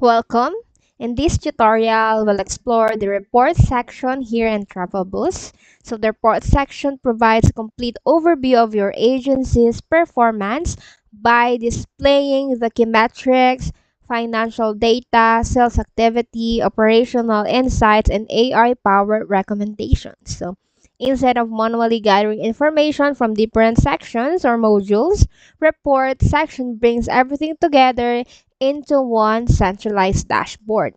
Welcome! In this tutorial, we'll explore the report section here in Travel Boost. So the report section provides a complete overview of your agency's performance by displaying the key metrics, financial data, sales activity, operational insights, and AI-powered recommendations. So instead of manually gathering information from different sections or modules, report section brings everything together into one centralized dashboard,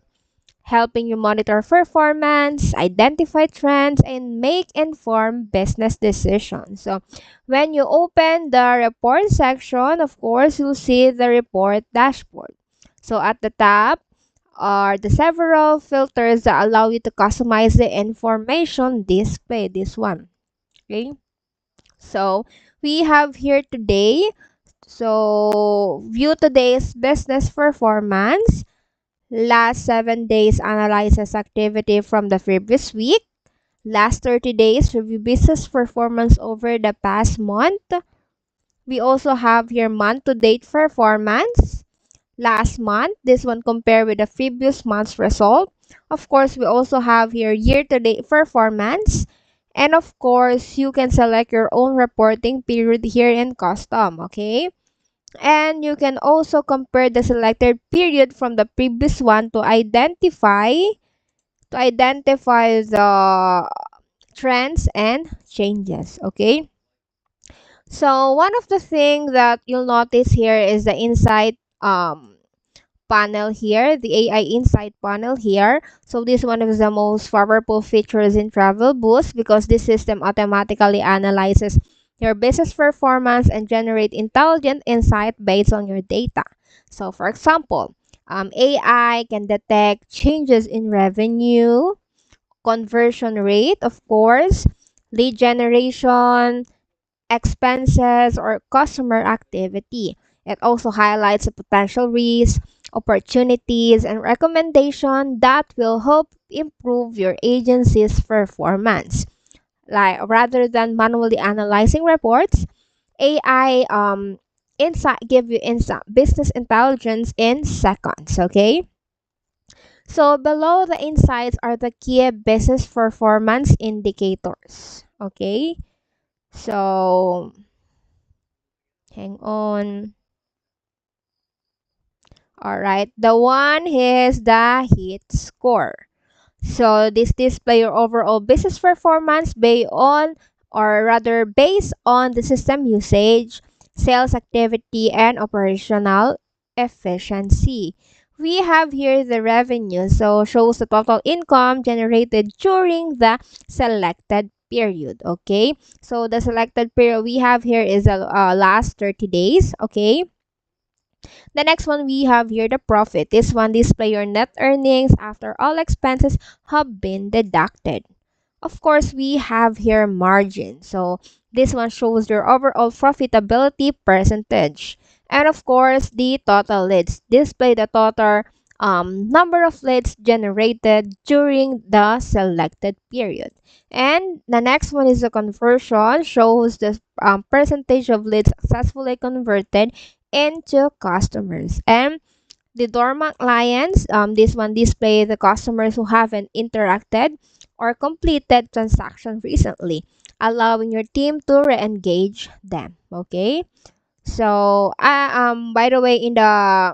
helping you monitor performance, identify trends, and make informed business decisions. So, when you open the report section, of course, you'll see the report dashboard. So, at the top are the several filters that allow you to customize the information display. This one. Okay. So, we have here today. So, view today's business performance. Last 7 days analyzes activity from the previous week. Last 30 days review business performance over the past month. We also have here month to date performance. Last month, this one compared with the previous month's result. Of course, we also have here year to date performance. And of course, you can select your own reporting period here in custom, okay? And you can also compare the selected period from the previous one to identify the trends and changes. Okay, so one of the things that you'll notice here is the insight panel here, the AI insight panel here. So this one is the most powerful features in Travel Boost because this system automatically analyzes your business performance and generate intelligent insight based on your data. So for example, AI can detect changes in revenue, conversion rate, of course, lead generation, expenses, or customer activity. It also highlights the potential risks, opportunities, and recommendations that will help improve your agency's performance. Like rather than manually analyzing reports, AI insight give you insight business intelligence in seconds. Okay. So below the insights are the key business performance indicators. Okay. So hang on. All right. The one is the heat score. So this display your overall business performance based on the system usage, sales activity, and operational efficiency. We have here the revenue, so shows the total income generated during the selected period. Okay, so the selected period we have here is the last 30 days. Okay, the next one we have here the profit. This one display your net earnings after all expenses have been deducted. Of course, we have here margin. So this one shows your overall profitability percentage. And of course, the total leads display the total number of leads generated during the selected period. And the next one is the conversion, shows the percentage of leads successfully converted into customers. And the dormant clients, this one display the customers who haven't interacted or completed transaction recently, allowing your team to re-engage them. Okay. So, by the way, in the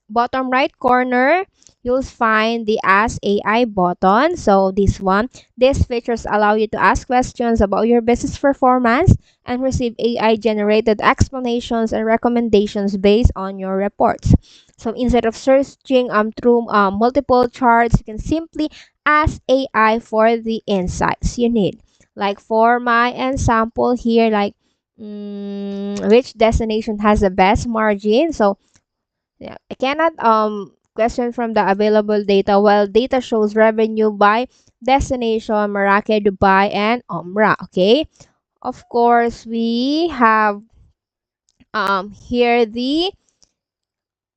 bottom right corner, you'll find the Ask AI button. So these features allow you to ask questions about your business performance and receive AI generated explanations and recommendations based on your reports. So instead of searching through multiple charts, you can simply ask AI for the insights you need. Like for my example here, like which destination has the best margin? So yeah, I cannot question from the available data. While data shows revenue by destination, Marrakech, Dubai, and Umrah. Okay. Of course, we have here the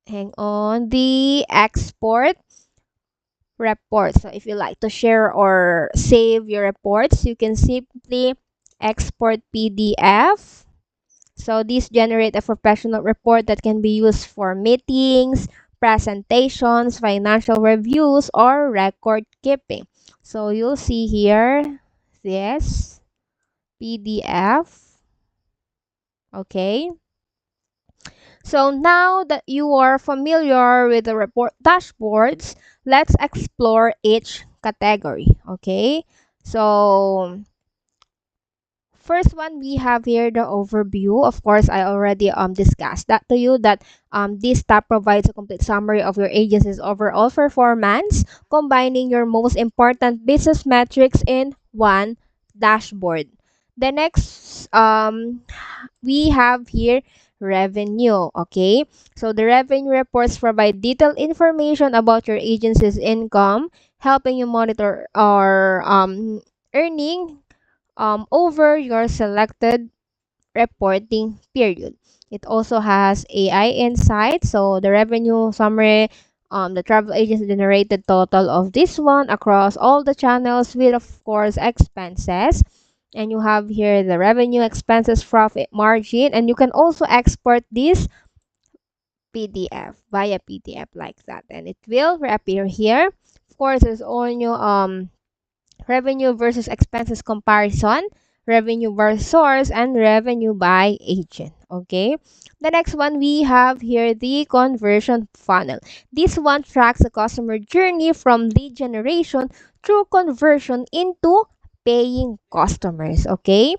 hang on the export report. So if you like to share or save your reports, you can simply export PDF. So these generate a professional report that can be used for meetings, presentations, financial reviews, or record keeping. So you'll see here this PDF. Okay. So now that you are familiar with the report dashboards, let's explore each category. Okay. So first one we have here the overview. Of course, I already discussed that to you that this tab provides a complete summary of your agency's overall performance, combining your most important business metrics in one dashboard. The next we have here revenue. Okay, so the revenue reports provide detailed information about your agency's income, helping you monitor or earning over your selected reporting period. It also has AI insight. So the revenue summary, the travel agency generated total of this one across all the channels with of course expenses. And you have here the revenue, expenses, profit margin, and you can also export this PDF via PDF like that, and it will reappear here. Of course, there's also revenue versus expenses comparison, revenue by source, and revenue by agent. Okay. The next one we have here the conversion funnel. This one tracks the customer journey from lead generation through conversion into paying customers. Okay.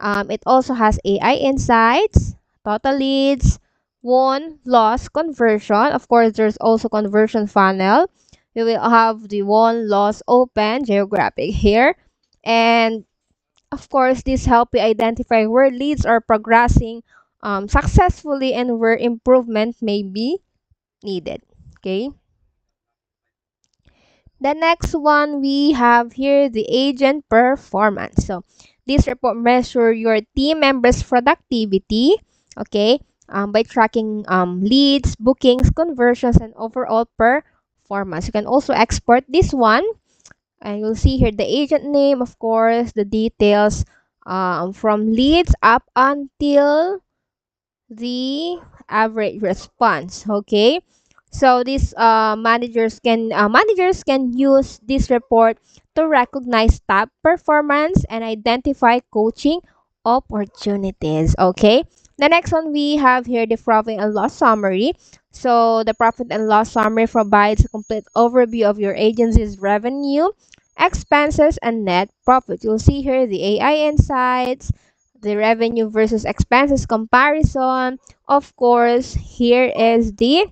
It also has AI insights, total leads, won, loss, conversion. Of course, there's also conversion funnel. We will have the won, loss, open, geographic here. And of course, this help you identify where leads are progressing successfully and where improvement may be needed. Okay. The next one we have here the agent performance. So this report measure your team members' productivity, okay, by tracking leads, bookings, conversions, and overall performance. You can also export this one, and you'll see here the agent name, of course, the details from leads up until the average response. Okay, so these managers can use this report to recognize top performance and identify coaching opportunities. Okay, the next one we have here the profit and loss summary. So the profit and loss summary provides a complete overview of your agency's revenue, expenses, and net profit. You'll see here the AI insights, the revenue versus expenses comparison. Of course, here is the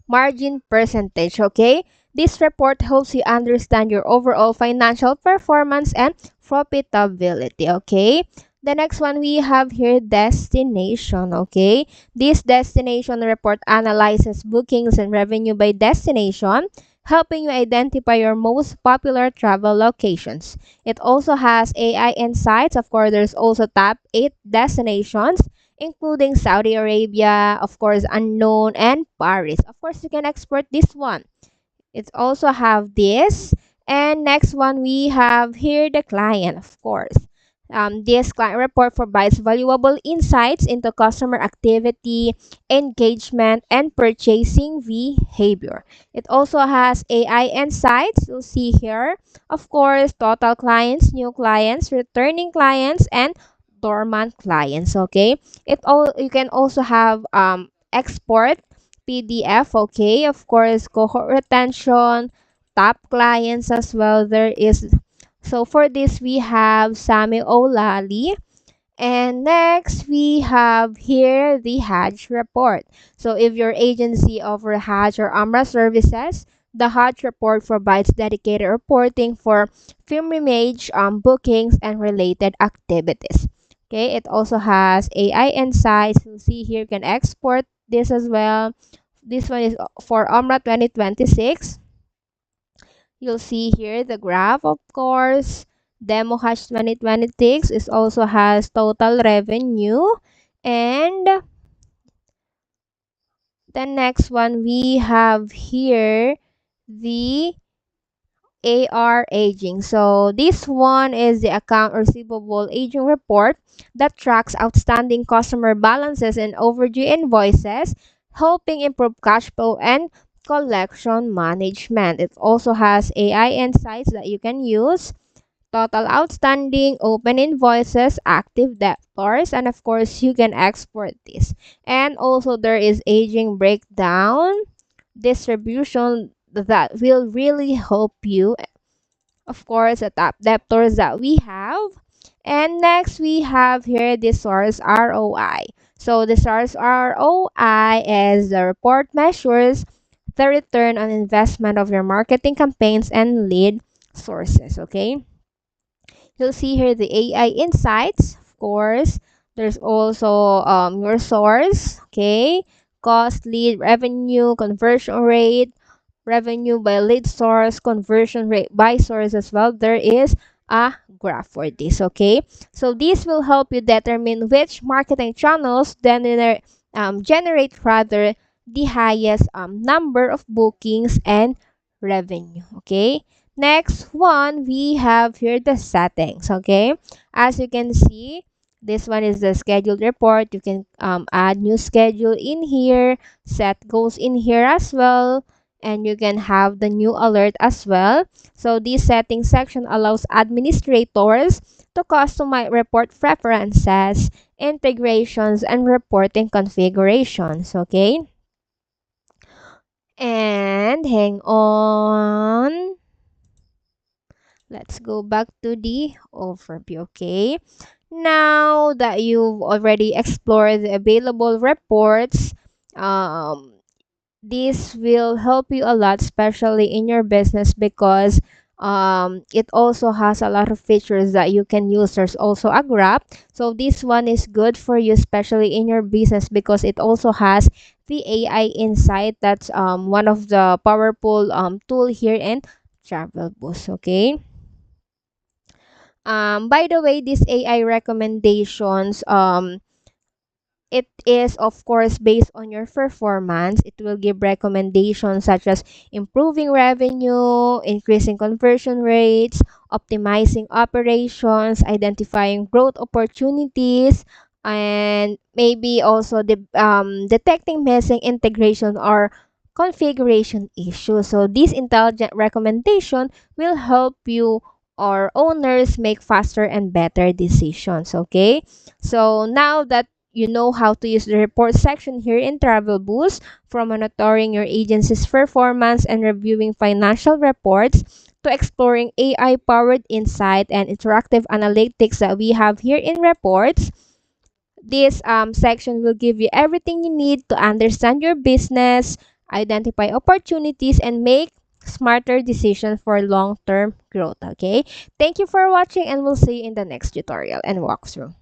margin percentage. Okay, this report helps you understand your overall financial performance and profitability. Okay, the next one we have here destination. Okay, this destination report analyzes bookings and revenue by destination, helping you identify your most popular travel locations. It also has AI insights. Of course, there's also top 8 destinations including Saudi Arabia, of course, unknown, and Paris. Of course, you can export this one. It also have this. And next one, we have here the client, of course. This client report provides valuable insights into customer activity, engagement, and purchasing behavior. It also has AI insights. You'll see here, of course, total clients, new clients, returning clients, and dormant clients. Okay, it all you can also have export PDF. Okay, of course, cohort retention, top clients as well. There is so for this we have Sami Olali. And next we have here the Hajj report. So if your agency offer Hajj or Umrah services, the Hajj report provides dedicated reporting for pilgrimage bookings and related activities. Okay, it also has AI insights. You'll see here you can export this as well. This one is for Umrah 2026. You'll see here the graph, of course. Demo Hash 2026 is also has total revenue. And the next one we have here the AR aging. So this one is the account receivable aging report that tracks outstanding customer balances and overdue invoices, helping improve cash flow and collection management. It also has AI insights that you can use, total outstanding, open invoices, active debtors, and of course, you can export this. And also, there is aging breakdown distribution that will really help you. Of course, the top debtors that we have. And next, we have here the source ROI. So the source ROI is the report measures the return on investment of your marketing campaigns and lead sources. Okay. You'll see here the AI insights, of course. There's also your source, okay? Cost, lead, revenue, conversion rate, revenue by lead source, conversion rate by source as well. There is a graph for this, okay? So this will help you determine which marketing channels generate rather the highest number of bookings and revenue, okay? Next one, we have here the settings, okay? As you can see, this one is the scheduled report. You can add new schedule in here, set goals in here as well, and you can have the new alert as well. So this settings section allows administrators to customize report preferences, integrations, and reporting configurations, okay? And hang on. Let's go back to the overview, okay? Now that you've already explored the available reports, this will help you a lot, especially in your business, because it also has a lot of features that you can use. There's also a graph. So this one is good for you, especially in your business, because it also has the AI insight. That's one of the powerful tool here in Travel Boost, okay? By the way, these AI recommendations, it is of course based on your performance. It will give recommendations such as improving revenue, increasing conversion rates, optimizing operations, identifying growth opportunities, and maybe also detecting missing integration or configuration issues. So this intelligent recommendation will help you or owners make faster and better decisions. Okay, so now that you know how to use the report section here in Travel Boost, from monitoring your agency's performance and reviewing financial reports to exploring AI powered insight and interactive analytics that we have here in reports. This section will give you everything you need to understand your business, identify opportunities, and make smarter decisions for long term growth. Okay, thank you for watching, and we'll see you in the next tutorial and walkthrough.